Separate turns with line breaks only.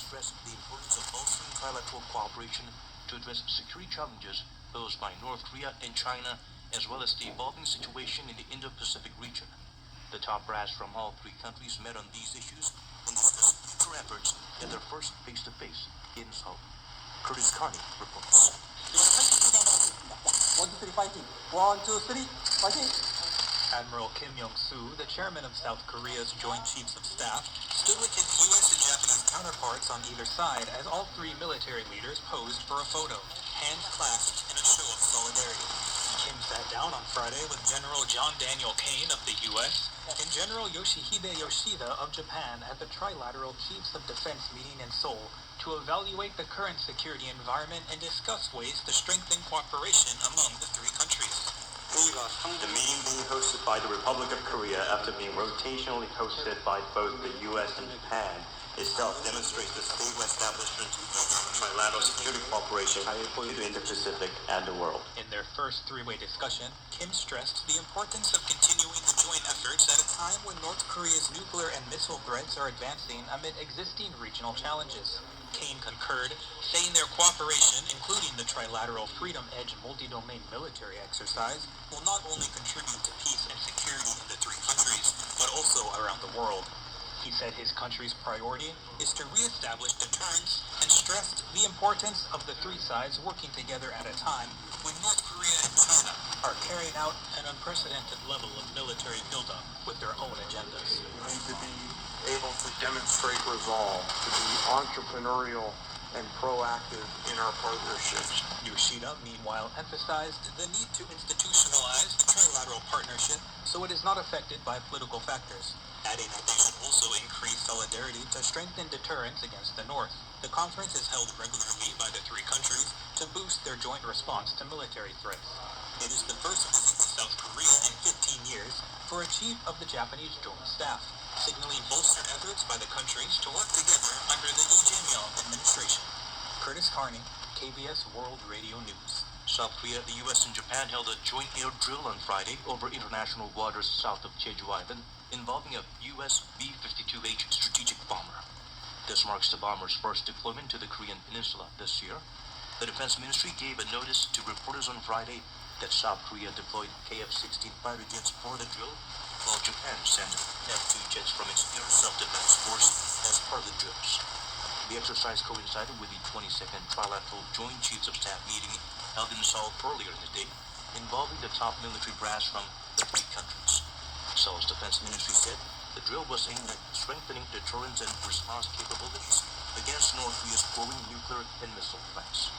stressed the importance of bolstering trilateral cooperation to address security challenges posed by North Korea and China, as well as the evolving situation in the Indo-Pacific region. The top brass from all three countries met on these issues and discussed future efforts at their first face-to-face in Seoul. Curtis Carney reports.
1, 2, 3, fighting. 1, 2, 3, fighting.
Admiral Kim Yong-soo, the chairman of South Korea's Joint Chiefs of Staff, stood with his U.S. and Japanese counterparts on either side as all three military leaders posed for a photo, hands clasped in a show of solidarity. Kim sat down on Friday with General John Daniel Kane of the U.S. and General Yoshihide Yoshida of Japan at the Trilateral Chiefs of Defense meeting in Seoul to evaluate the current security environment and discuss ways to strengthen cooperation among the three countries.
The meeting being hosted by the Republic of Korea after being rotationally hosted by both the U.S. and Japan itself demonstrates the stable establishment of trilateral security cooperation in the Indo-Pacific and the world.
In their first three-way discussion, Kim stressed the importance of continuing the joint efforts at a time when North Korea's nuclear and missile threats are advancing amid existing regional challenges. Kane concurred, saying their cooperation, including the Trilateral Freedom Edge multi-domain military exercise, will not only contribute to peace and security in the three countries, but also around the world. He said his country's priority is to re-establish deterrence and stressed the importance of the three sides working together at a time when North Korea and China are carrying out an unprecedented level of military buildup with their own agendas.
We need to be able to demonstrate resolve, to be entrepreneurial and proactive in our partnerships.
Yoshida, meanwhile, emphasized the need to institutionalize the trilateral partnership so it is not affected by political factors, adding that they should also increase solidarity to strengthen deterrence against the North. The conference is held regularly by the three countries to boost their joint response to military threats. It is the first visit to South Korea in 15 years for a chief of the Japanese Joint Staff, signaling bolstered efforts by the countries to work together under the Lee Jae-myung administration. Curtis Carney, KBS World Radio News.
South Korea, the U.S. and Japan held a joint air drill on Friday over international waters south of Jeju Island, involving a U.S. B-52H strategic bomber. This marks the bomber's first deployment to the Korean peninsula this year. The Defense Ministry gave a notice to reporters on Friday that South Korea deployed KF-16 fighter jets for the drill, while Japan sent F-2 jets from its Air Self-Defense Force as part of the drills. The exercise coincided with the 22nd Trilateral Joint Chiefs of Staff meeting held in Seoul earlier in the day, involving the top military brass from the three countries. Seoul's Defense Ministry said the drill was aimed at strengthening deterrence and response capabilities against North Korea's growing nuclear and missile threats.